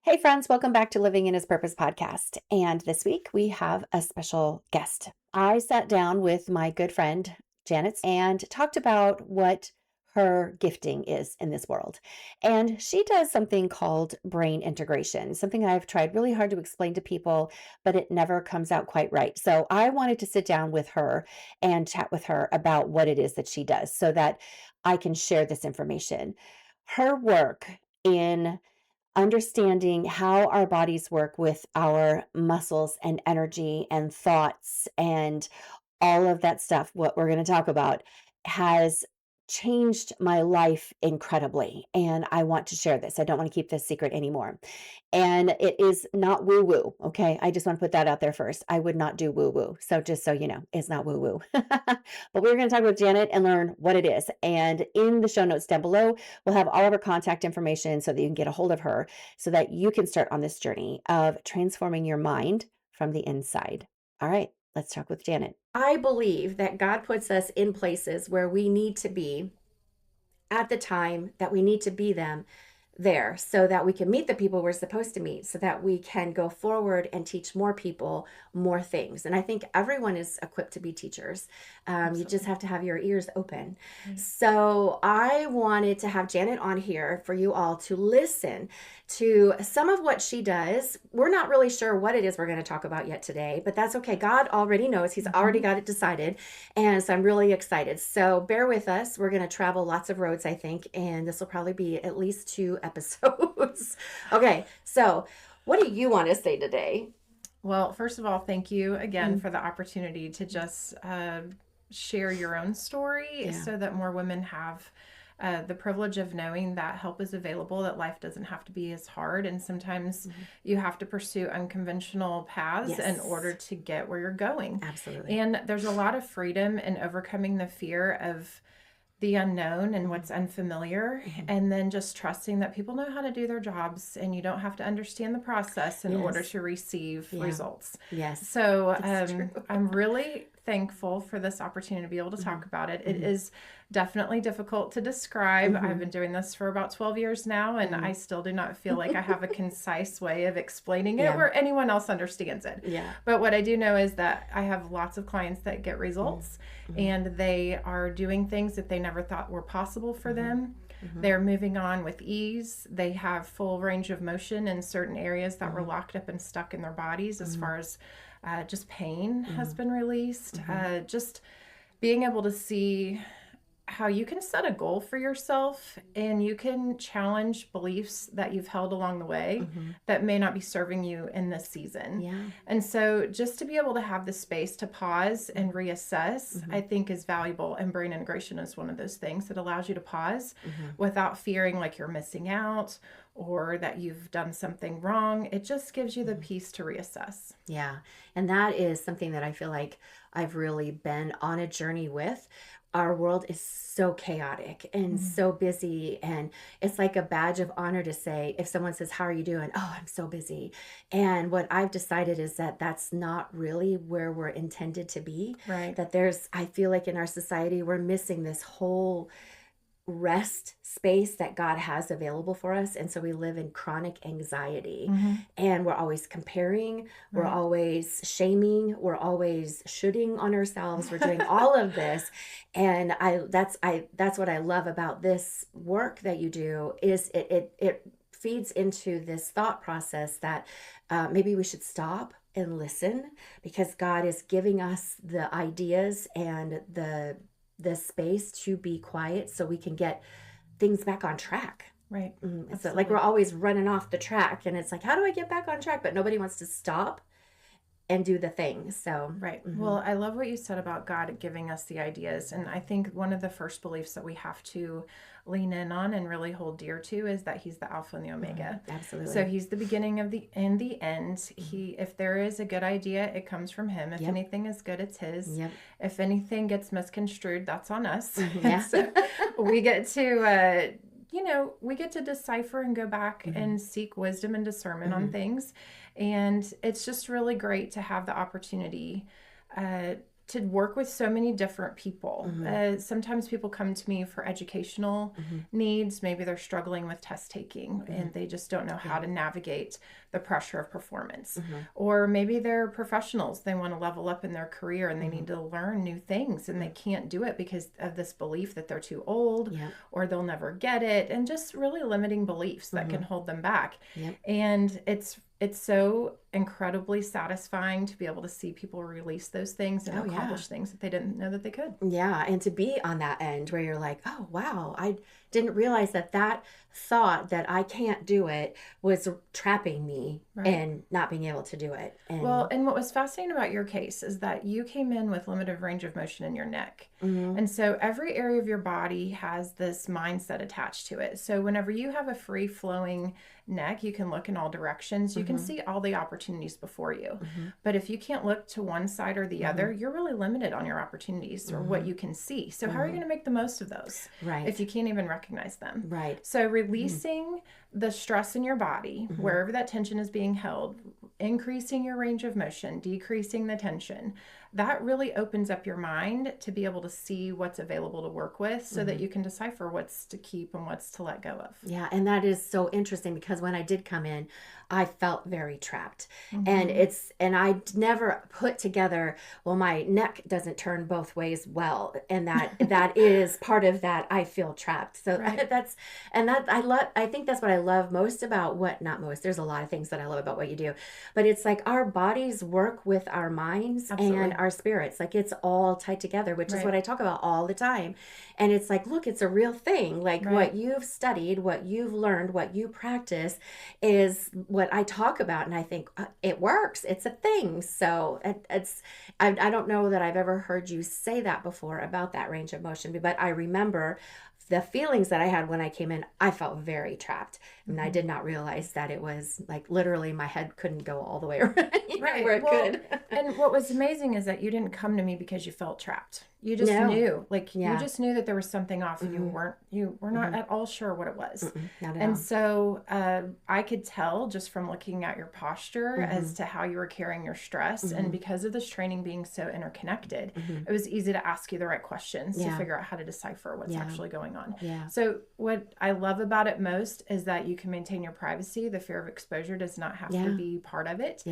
Hey, friends, welcome back to Living in His Purpose podcast. And this week we have a special guest. I sat down with my good friend, Janet, and talked about what her gifting is in this world. And she does something called brain integration, something I've tried really hard to explain to people, but it never comes out quite right. So I wanted to sit down with her and chat with her about what it is that she does so that I can share this information. Her work in understanding how our bodies work with our muscles and energy and thoughts and all of that stuff, what we're going to talk about, has changed my life incredibly. And I want to share this. I don't want to keep this secret anymore. And it is not woo woo. Okay. I just want to put that out there first. I would not do woo woo. So just so you know, it's not woo woo. But we're going to talk with Janet and learn what it is. And in the show notes down below, we'll have all of her contact information so that you can get a hold of her so that you can start on this journey of transforming your mind from the inside. All right. Let's talk with Janet. I believe that God puts us in places where we need to be at the time that we need to be there so that we can meet the people we're supposed to meet, so that we can go forward and teach more people more things. And I think everyone is equipped to be teachers. You just have to have your ears open. Right. So I wanted to have Janet on here for you all to listen to some of what she does. We're not really sure what it is we're going to talk about yet today, but that's okay. God already knows. He's already got it decided. And so I'm really excited. So bear with us. We're going to travel lots of roads, I think, and this will probably be at least 2 episodes. Okay, so what do you want to say today? Well, first of all, thank you again for the opportunity to just share your own story so that more women have the privilege of knowing that help is available, that life doesn't have to be as hard. And sometimes you have to pursue unconventional paths in order to get where you're going. Absolutely. And there's a lot of freedom in overcoming the fear of the unknown and what's unfamiliar, and then just trusting that people know how to do their jobs and you don't have to understand the process in order to receive results. Yes. So I'm really thankful for this opportunity to be able to talk about it. It is definitely difficult to describe. I've been doing this for about 12 years now, and I still do not feel like I have a concise way of explaining it where anyone else understands it. Yeah. But what I do know is that I have lots of clients that get results, and they are doing things that they never thought were possible for them. They're moving on with ease. They have full range of motion in certain areas that were locked up and stuck in their bodies, as far as just pain has been released. Just being able to see how you can set a goal for yourself and you can challenge beliefs that you've held along the way that may not be serving you in this season. Yeah. And so just to be able to have the space to pause and reassess, I think is valuable. And brain integration is one of those things that allows you to pause without fearing like you're missing out or that you've done something wrong. It just gives you the peace to reassess. Yeah. And that is something that I feel like I've really been on a journey with. Our world is so chaotic and so busy, and it's like a badge of honor to say, if someone says, how are you doing? Oh, I'm so busy. And what I've decided is that that's not really where we're intended to be. Right. That I feel like in our society, we're missing this whole rest space that God has available for us. And so we live in chronic anxiety, and we're always comparing, we're always shaming, we're always shooting on ourselves. We're doing all of this. And that's what I love about this work that you do is it feeds into this thought process that maybe we should stop and listen, because God is giving us the ideas and the space to be quiet so we can get things back on track. Right. It's like we're always running off the track, and it's like, how do I get back on track? But nobody wants to stop and do the thing. So right. Well, I love what you said about God giving us the ideas. And I think one of the first beliefs that we have to lean in on and really hold dear to is that he's the Alpha and the Omega. Absolutely. So he's the beginning of the end. If there is a good idea, it comes from him. If anything is good, it's his. If anything gets misconstrued, that's on us. Yeah. So we get to we get to decipher and go back and seek wisdom and discernment on things. And it's just really great to have the opportunity to work with so many different people. Sometimes people come to me for educational needs. Maybe they're struggling with test taking and they just don't know how to navigate the pressure of performance. Or maybe they're professionals. They want to level up in their career and they need to learn new things and they can't do it because of this belief that they're too old or they'll never get it, and just really limiting beliefs that can hold them back. And it's so incredibly satisfying to be able to see people release those things and accomplish things that they didn't know that they could. Yeah. And to be on that end where you're like, oh, wow, I didn't realize that thought that I can't do it was trapping me and not being able to do it. And what was fascinating about your case is that you came in with limited range of motion in your neck. And so every area of your body has this mindset attached to it. So whenever you have a free flowing neck, you can look in all directions. You can see all the opportunities before you. But if you can't look to one side or the other, you're really limited on your opportunities or what you can see. So how are you going to make the most of those if you can't even recognize them? So releasing the stress in your body, wherever that tension is being held, increasing your range of motion, decreasing the tension, that really opens up your mind to be able to see what's available to work with so that you can decipher what's to keep and what's to let go of. Yeah, and that is so interesting because when I did come in, I felt very trapped. And I never put together, well, my neck doesn't turn both ways well, and that is part of that I feel trapped. So I think that's what I love most about not most. There's a lot of things that I love about what you do. But it's like our bodies work with our minds and our spirits. Like it's all tied together, which is what I talk about all the time. And it's like, look, it's a real thing. Like what you've studied, what you've learned, what you practice is what I talk about. And I think it works. It's a thing. So I don't know that I've ever heard you say that before about that range of motion, but I remember the feelings that I had when I came in. I felt very trapped. And I did not realize that it was like literally my head couldn't go all the way around where it could. And what was amazing is that you didn't come to me because you felt trapped. You just knew, you just knew that there was something off and you were not at all sure what it was. Not at and all. So I could tell just from looking at your posture as to how you were carrying your stress. And because of this training being so interconnected, it was easy to ask you the right questions to figure out how to decipher what's actually going on. So what I love about it most is that you can maintain your privacy. The fear of exposure does not have to be part of it.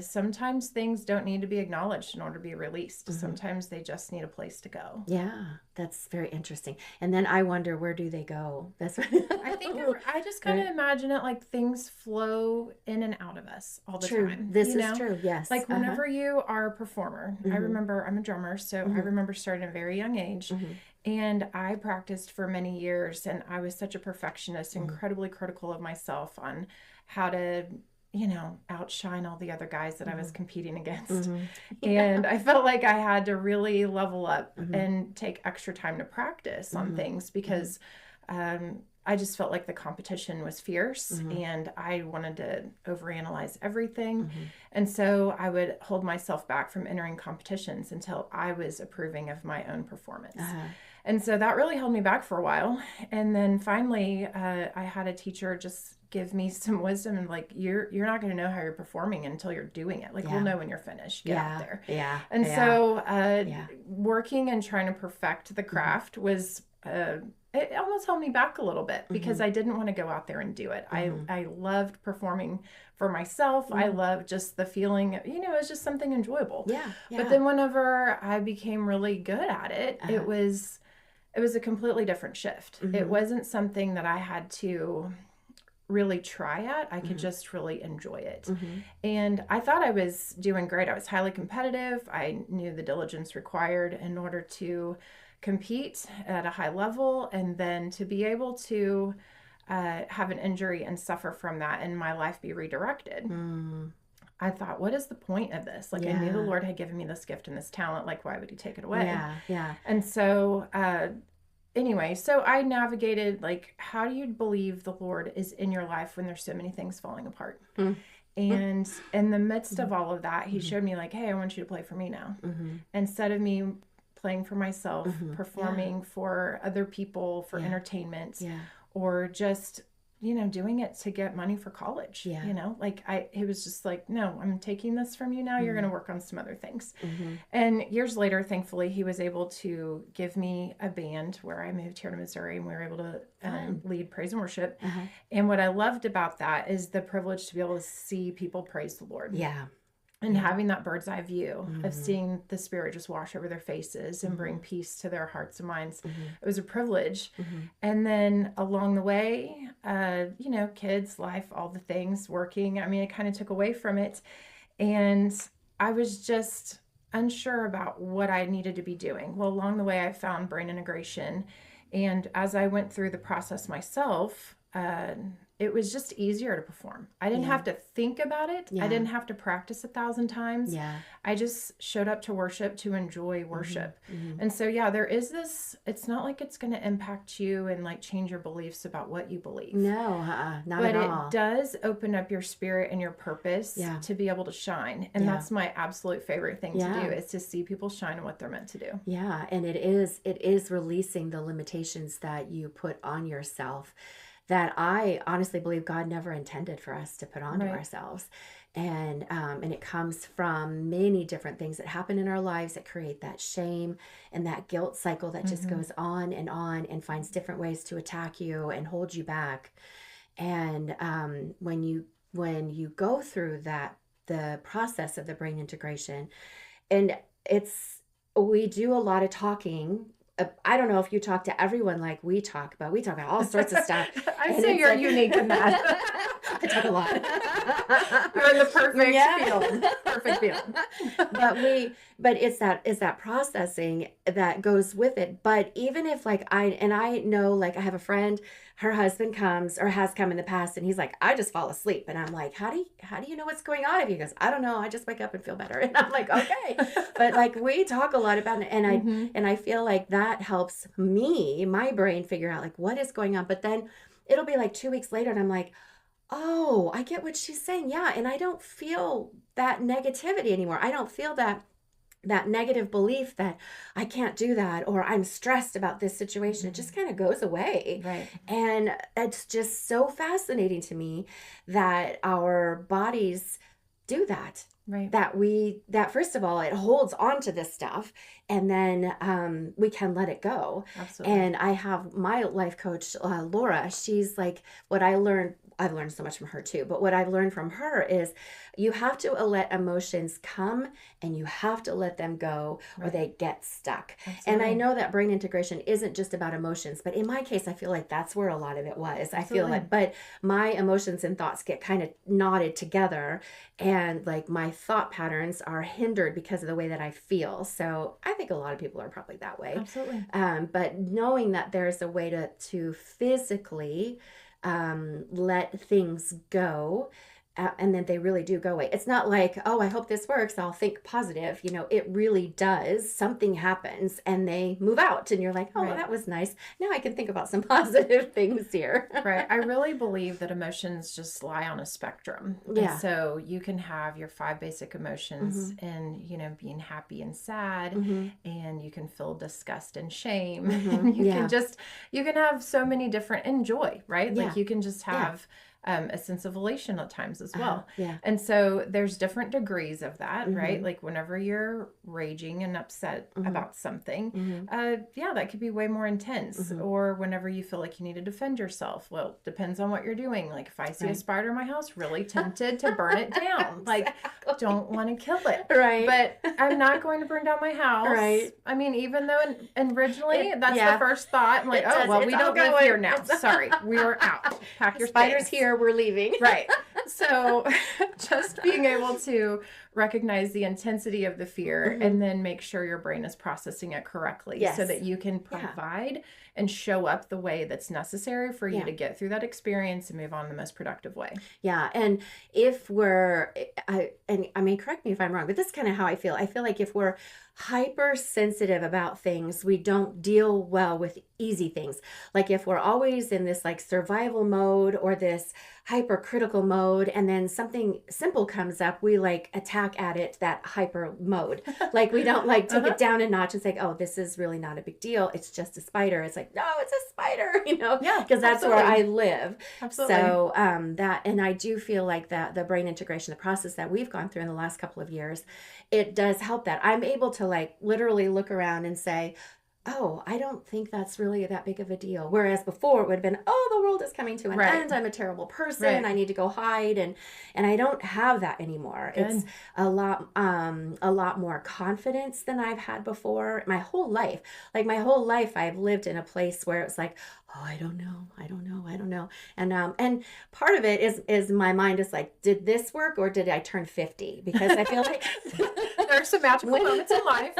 Sometimes things don't need to be acknowledged in order to be released. Sometimes they just need a place to go. Yeah, that's very interesting. And then I wonder, where do they go? That's what I just kind of imagine it like things flow in and out of us all the time. This is true. Yes. Like whenever you are a performer, I remember I'm a drummer, so I remember starting at a very young age. And I practiced for many years, and I was such a perfectionist, incredibly critical of myself on how to, outshine all the other guys that I was competing against. And I felt like I had to really level up and take extra time to practice on things because I just felt like the competition was fierce and I wanted to overanalyze everything. And so I would hold myself back from entering competitions until I was approving of my own performance. And so that really held me back for a while. And then finally, I had a teacher just give me some wisdom and like, you're not going to know how you're performing until you're doing it. Like we'll know when you're finished. Get out there. And so working and trying to perfect the craft was, it almost held me back a little bit because I didn't want to go out there and do it. I loved performing for myself. I loved just the feeling, it was just something enjoyable. But then whenever I became really good at it, it was a completely different shift. It wasn't something that I had to really try at. I could just really enjoy it. And I thought I was doing great. I was highly competitive. I knew the diligence required in order to compete at a high level, and then to be able to have an injury and suffer from that and my life be redirected. I thought, what is the point of this? Like I knew the Lord had given me this gift and this talent. Like, why would he take it away? And so anyway, so I navigated, like, how do you believe the Lord is in your life when there's so many things falling apart? And in the midst of all of that, he showed me like, hey, I want you to play for me now. Instead of me playing for myself, performing for other people, for entertainment, or just doing it to get money for college. Yeah. Like it was just like, no, I'm taking this from you now. You're going to work on some other things. Mm-hmm. And years later, thankfully, he was able to give me a band where I moved here to Missouri, and we were able to lead praise and worship. Uh-huh. And what I loved about that is the privilege to be able to see people praise the Lord. Yeah. And having that bird's eye view Mm-hmm. of seeing the Spirit just wash over their faces and bring peace to their hearts and minds. Mm-hmm. It was a privilege. Mm-hmm. And then along the way, kids, life, all the things, working, I mean, it kind of took away from it. And I was just unsure about what I needed to be doing. Well, along the way, I found brain integration. And as I went through the process myself, it was just easier to perform. I didn't have to think about it. Yeah. I didn't have to practice 1,000 times. Yeah. I just showed up to worship to enjoy worship. Mm-hmm. And so, there is this, it's not like it's going to impact you and like change your beliefs about what you believe. No, not But at all. it does open up your spirit and your purpose to be able to shine. And that's my absolute favorite thing to do, is to see people shine in what they're meant to do. Yeah. And it is releasing the limitations that you put on yourself, that I honestly believe God never intended for us to put onto ourselves. And it comes from many different things that happen in our lives that create that shame and that guilt cycle that just goes on and finds different ways to attack you and hold you back. And when you go through the process of the brain integration, and we do a lot of talking. I don't know if you talk to everyone like we talk about all sorts of stuff. I say you're unique in that. I talk a lot. You're in the perfect field. Perfect field. But it's that processing that goes with it. But even if I know, like, I have a friend, her husband comes or has come in the past, and he's like, I just fall asleep. And I'm like, how do you know what's going on? If he goes, I don't know, I just wake up and feel better. And I'm like, okay. But like, we talk a lot about it, and I feel like that helps my brain figure out like what is going on. But then it'll be like 2 weeks later, and I'm like, oh, I get what she's saying. Yeah. And I don't feel that negativity anymore. I don't feel that negative belief that I can't do that, or I'm stressed about this situation. It just kind of goes away. Right. And it's just so fascinating to me that our bodies do that. Right. That first of all, it holds on to this stuff, and then we can let it go. Absolutely. And I have my life coach, Laura. She's like, I've learned so much from her too, but what I've learned from her is you have to let emotions come and you have to let them go, or they get stuck. Absolutely. And I know that brain integration isn't just about emotions, but in my case, I feel like that's where a lot of it was. I feel like, but my emotions and thoughts get kind of knotted together, and like my thought patterns are hindered because of the way that I feel. So I think a lot of people are probably that way. Absolutely. But knowing that there's a way to physically let things go, and then they really do go away. It's not like, oh, I hope this works, I'll think positive. It really does. Something happens and they move out, and you're like, oh, well, that was nice. Now I can think about some positive things here. Right. I really believe that emotions just lie on a spectrum. Yeah. And so you can have your 5 basic emotions, and, being happy and sad, and you can feel disgust and shame. And you can have so many different, and joy, right? Yeah. Like you can just have a sense of elation at times as well. Yeah. And so there's different degrees of that, right? Like whenever you're raging and upset about something, that could be way more intense. Or whenever you feel like you need to defend yourself. Well, depends on what you're doing. Like if I see a spider in my house, really tempted to burn it down. Like, don't want to kill it. Right. But I'm not going to burn down my house. Right. I mean, even though originally that's the first thought. I'm like, we don't live going. here now. Sorry, we are out. Pack your spiders things. here, we're leaving. Right. So just being able to recognize the intensity of the fear and then make sure your brain is processing it correctly so that you can provide and show up the way that's necessary for you to get through that experience and move on the most productive way. Yeah. And if I mean, correct me if I'm wrong, but this is kind of how I feel. I feel like if we're hypersensitive about things, we don't deal well with easy things. Like if we're always in this like survival mode or this hypercritical mode, and then something simple comes up, we like attack at it that hyper mode. Like we don't like take it down a notch and say, oh, this is really not a big deal. It's just a spider. It's like, no, it's a spider, Yeah, because that's absolutely. where I live. Absolutely. So that, and I do feel like that the brain integration, the process that we've gone through in the last couple of years, it does help that. I'm able to like literally look around and say, oh, I don't think that's really that big of a deal. Whereas before it would have been, oh, the world is coming to an end. I'm a terrible person. Right. I need to go hide. And I don't have that anymore. Good. It's a lot more confidence than I've had before my whole life. Like my whole life, I've lived in a place where it's like, oh, I don't know. And part of it is my mind is like, did this work or did I turn 50? Because I feel like there's some magical moments in life.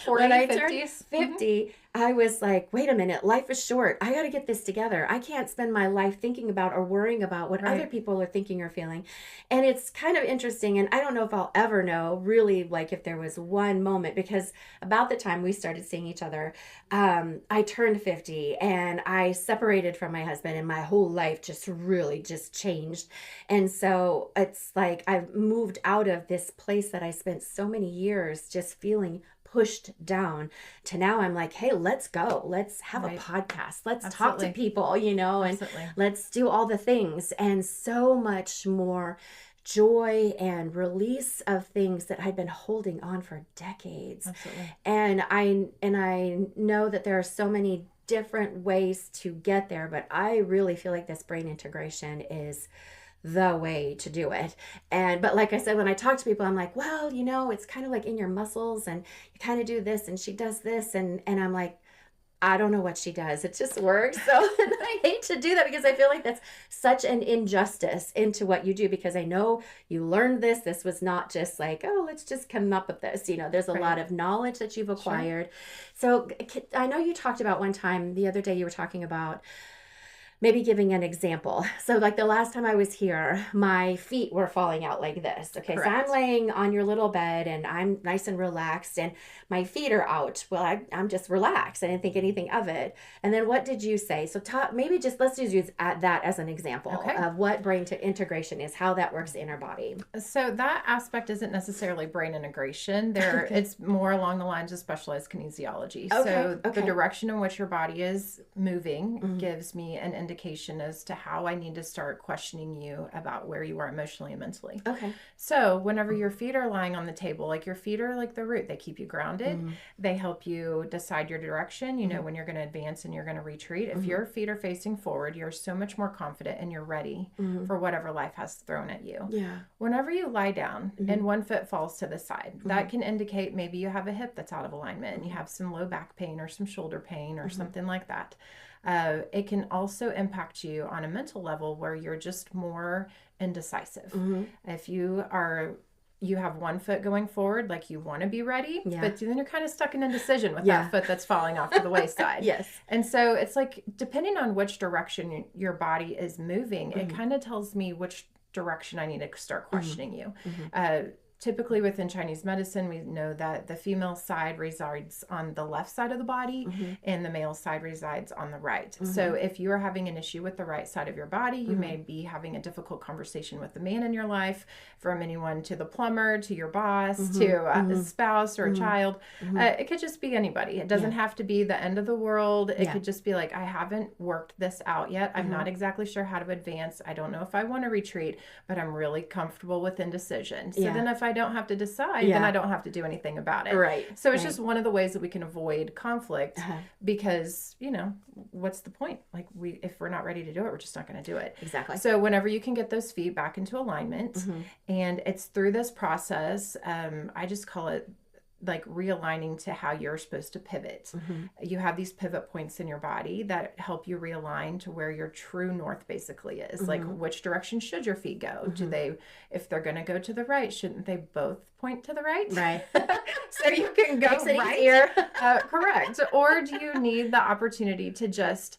40, when I 50s. turned 50, I was like, wait a minute, life is short. I got to get this together. I can't spend my life thinking about or worrying about what other people are thinking or feeling. And it's kind of interesting. And I don't know if I'll ever know really like if there was one moment, because about the time we started seeing each other, I turned 50 and I separated from my husband, and my whole life just really just changed. And so it's like I've moved out of this place that I spent so many years just feeling pushed down to now I'm like, hey, let's go. Let's have a podcast. Let's talk to people, and let's do all the things. And so much more joy and release of things that I'd been holding on for decades. Absolutely. And I know that there are so many different ways to get there, but I really feel like this brain integration is the way to do it. But like I said, when I talk to people, I'm like, well, it's kind of like in your muscles, and you kind of do this and she does this, and I'm like, I don't know what she does. It just works. So and I hate to do that because I feel like that's such an injustice into what you do, because I know you learned this. This was not just like, oh, let's just come up with this. There's a lot of knowledge that you've acquired. So I know you talked about one time the other day, you were talking about maybe giving an example. So like the last time I was here, my feet were falling out like this. Okay. Correct. So I'm laying on your little bed and I'm nice and relaxed and my feet are out. Well, I'm just relaxed. I didn't think anything of it. And then what did you say? So let's just use that as an example of what brain integration is, how that works in our body. So that aspect isn't necessarily brain integration. It's more along the lines of specialized kinesiology. So the direction in which your body is moving gives me an indication as to how I need to start questioning you about where you are emotionally and mentally. Okay. So whenever your feet are lying on the table, like your feet are like the root, they keep you grounded. They help you decide your direction. You know when you're going to advance and you're going to retreat. If your feet are facing forward, you're so much more confident and you're ready for whatever life has thrown at you. Yeah. Whenever you lie down and one foot falls to the side, that can indicate maybe you have a hip that's out of alignment and you have some low back pain or some shoulder pain or something like that. It can also impact you on a mental level where you're just more indecisive. If you have one foot going forward, like you want to be ready, but then you're kind of stuck in indecision with that foot that's falling off to the wayside. Yes. And so it's like, depending on which direction your body is moving, it kind of tells me which direction I need to start questioning you. Typically within Chinese medicine, we know that the female side resides on the left side of the body and the male side resides on the right. So if you are having an issue with the right side of your body, you may be having a difficult conversation with the man in your life, from anyone to the plumber, to your boss, to a spouse or a child. It could just be anybody. It doesn't have to be the end of the world. It could just be like, I haven't worked this out yet. I'm not exactly sure how to advance. I don't know if I want to retreat, but I'm really comfortable with indecision. So then if I don't have to decide, then I don't have to do anything about it. Right. So it's just one of the ways that we can avoid conflict because, what's the point? Like if we're not ready to do it, we're just not going to do it. Exactly. So whenever you can get those feet back into alignment and it's through this process, I just call it like realigning to how you're supposed to pivot. You have these pivot points in your body that help you realign to where your true north basically is. Like which direction should your feet go? If they're going to go to the right, shouldn't they both point to the right? Right. So you can go right. Correct. Or do you need the opportunity to just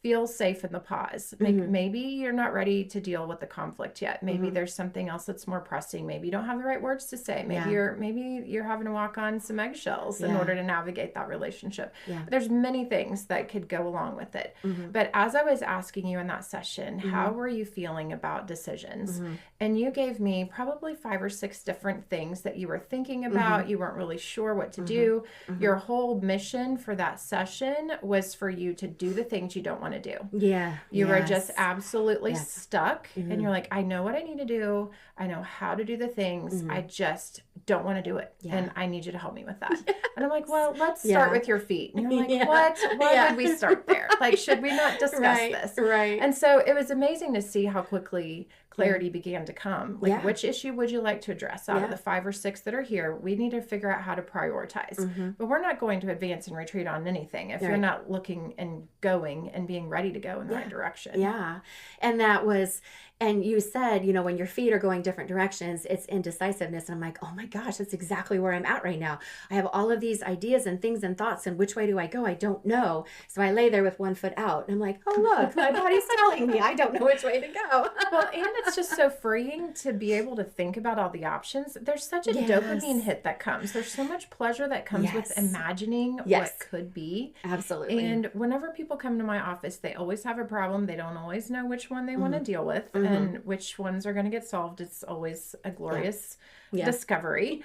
feel safe in the pause. Maybe you're not ready to deal with the conflict yet. Maybe there's something else that's more pressing. Maybe you don't have the right words to say. Maybe you're having to walk on some eggshells in order to navigate that relationship. There's many things that could go along with it. But as I was asking you in that session, how were you feeling about decisions? And you gave me probably 5 or 6 different things that you were thinking about. You weren't really sure what to do. Your whole mission for that session was for you to do the things you don't want to do. Yeah. You were just absolutely stuck. And you're like, I know what I need to do. I know how to do the things. I just don't want to do it. And I need you to help me with that. And I'm like, well, let's start with your feet. And you're like, what? Why would we start there? Like, should we not discuss this? Right. And so it was amazing to see how quickly clarity began to come. Like, which issue would you like to address out of the 5 or 6 that are here? We need to figure out how to prioritize. But we're not going to advance and retreat on anything if you're not looking and going and being ready to go in the right direction. Yeah. And that was, and you said, you know, when your feet are going different directions, it's indecisiveness. And I'm like, oh my gosh, that's exactly where I'm at right now. I have all of these ideas and things and thoughts, and which way do I go? I don't know. So I lay there with one foot out, and I'm like, oh, look, my body's telling me I don't know which way to go. Well, and it's just so freeing to be able to think about all the options. There's such a dopamine hit that comes. There's so much pleasure that comes with imagining what could be. Absolutely. And whenever people come to my office, they always have a problem. They don't always know which one they want to deal with and which ones are going to get solved. It's always a glorious discovery.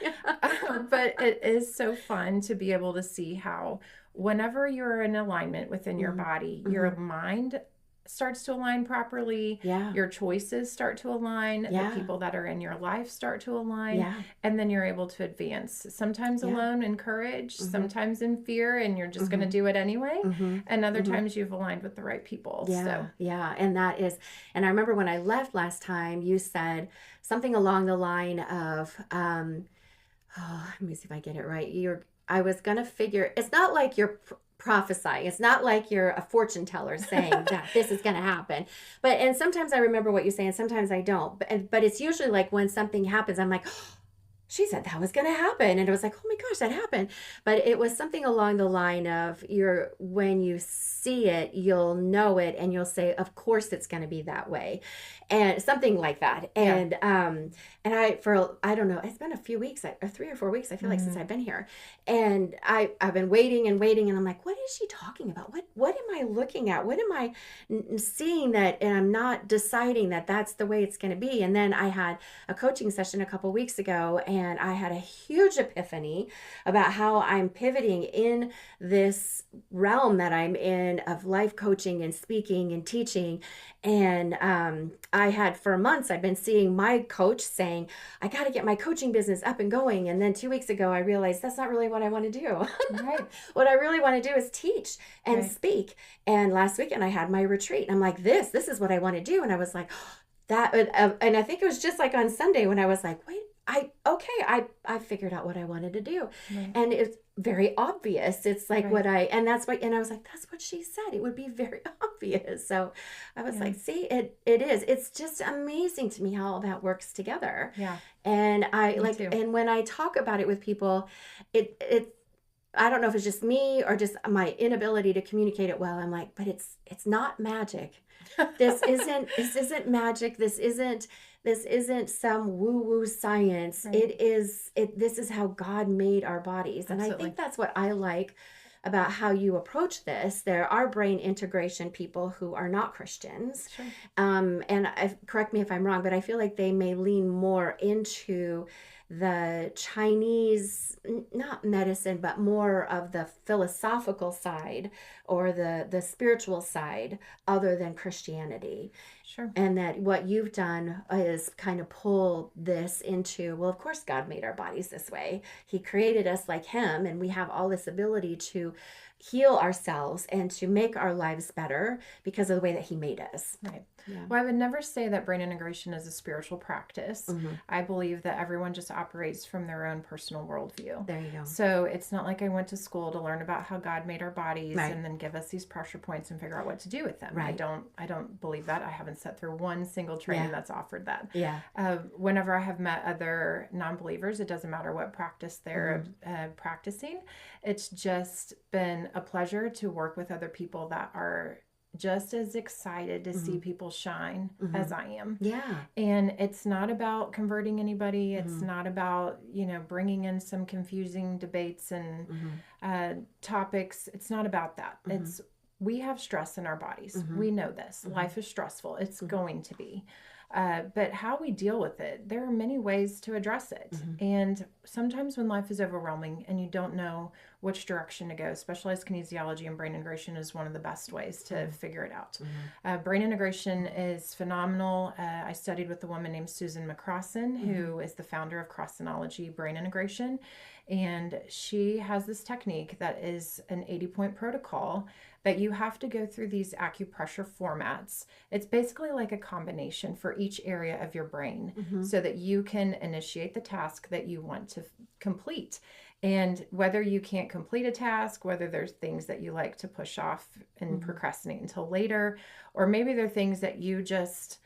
But it is so fun to be able to see how whenever you're in alignment within your body, your mind starts to align properly. Your choices start to align. The people that are in your life start to align. And then you're able to advance. Sometimes alone in courage, sometimes in fear, and you're just going to do it anyway. And other times you've aligned with the right people. And that is, and I remember when I left last time, you said something along the line of, let me see if I get it right. I was going to figure, it's not like you're prophesying. It's not like you're a fortune teller saying that this is going to happen. And sometimes I remember what you say and sometimes I don't. But it's usually like when something happens, I'm like, oh, she said that was going to happen. And it was like, oh my gosh, that happened. But it was something along the line of when you see it, you'll know it and you'll say, of course it's going to be that way. And something like that. And I don't know, it's been a few weeks, 3 or 4 weeks, I feel like, since I've been here. And I've been waiting and waiting. And I'm like, what is she talking about? What am I looking at? What am I seeing that? And I'm not deciding that that's the way it's going to be. And then I had a coaching session a couple weeks ago, and I had a huge epiphany about how I'm pivoting in this realm that I'm in of life coaching and speaking and teaching. And I had for months, I've been seeing my coach saying, I got to get my coaching business up and going. And then 2 weeks ago, I realized that's not really what I want to do. What I really want to do is teach and speak. And last weekend I had my retreat. And I'm like, this is what I want to do. And I was like, that, and I think it was just like on Sunday when I was like, wait, I figured out what I wanted to do. And it's very obvious. It's like and I was like, that's what she said. It would be very obvious. So I was like, see, it is. It's just amazing to me how all that works together. And and when I talk about it with people, I don't know if it's just me or just my inability to communicate it well. I'm like, but it's not magic. This isn't magic. This isn't some woo-woo science. This is how God made our bodies. And I think that's what I like about how you approach this. There are brain integration people who are not Christians. Correct me if I'm wrong, but I feel like they may lean more into the Chinese, not medicine, but more of the philosophical side or the spiritual side other than Christianity. And that what you've done is kind of pull this into, well, of course God made our bodies this way. He created us like him, and we have all this ability to heal ourselves and to make our lives better because of the way that he made us. Well, I would never say that brain integration is a spiritual practice. I believe that everyone just operates from their own personal worldview. There you go. So it's not like I went to school to learn about how God made our bodies and then give us these pressure points and figure out what to do with them. I don't believe that. I haven't sat through one single training that's offered that. Whenever I have met other non-believers, it doesn't matter what practice they're practicing. It's just been a pleasure to work with other people that are just as excited to see people shine as I am. Yeah. And it's not about converting anybody. It's not about, bringing in some confusing debates and topics. It's not about that. We have stress in our bodies. We know this. Life is stressful. It's going to be. But how we deal with it, there are many ways to address it. And sometimes when life is overwhelming and you don't know which direction to go, specialized kinesiology and brain integration is one of the best ways to figure it out. Brain integration is phenomenal. I studied with a woman named Susan McCrossan, who is the founder of Crossonology Brain Integration. And she has this technique that is an 80-point protocol that you have to go through these acupressure formats. It's basically like a combination for each area of your brain so that you can initiate the task that you want to complete. And whether you can't complete a task, whether there's things that you like to push off and procrastinate until later, or maybe there are things that you're just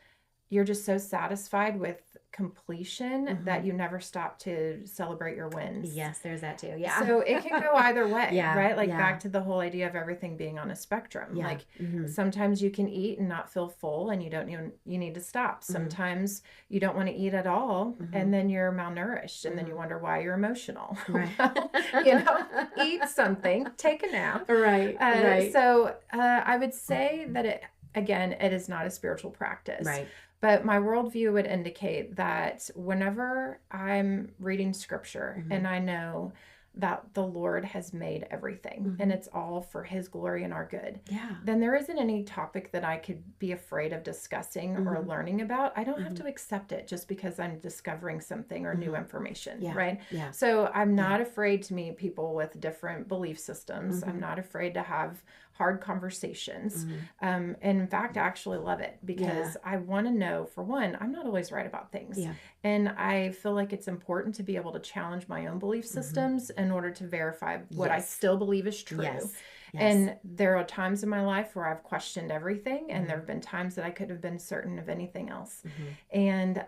so satisfied with completion that you never stop to celebrate your wins. Yes, there's that too. Yeah. So it can go either way, Yeah, right? Like yeah. back to the whole idea of everything being on a spectrum. Yeah. Like sometimes you can eat and not feel full and you need to stop. Sometimes you don't want to eat at all and then you're malnourished and then you wonder why you're emotional. Right. Well, eat something, take a nap. Right. Right. So I would say that it is not a spiritual practice. Right. But my worldview would indicate that whenever I'm reading scripture and I know that the Lord has made everything and it's all for his glory and our good, then there isn't any topic that I could be afraid of discussing or learning about. I don't have to accept it just because I'm discovering something or new information, right? Yeah. So I'm not afraid to meet people with different belief systems. I'm not afraid to have hard conversations. And in fact, I actually love it because I want to know, for one, I'm not always right about things. Yeah. And I feel like it's important to be able to challenge my own belief systems in order to verify what I still believe is true. Yes. And there are times in my life where I've questioned everything, and there have been times that I could have been certain of anything else. And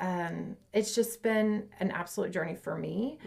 it's just been an absolute journey for me.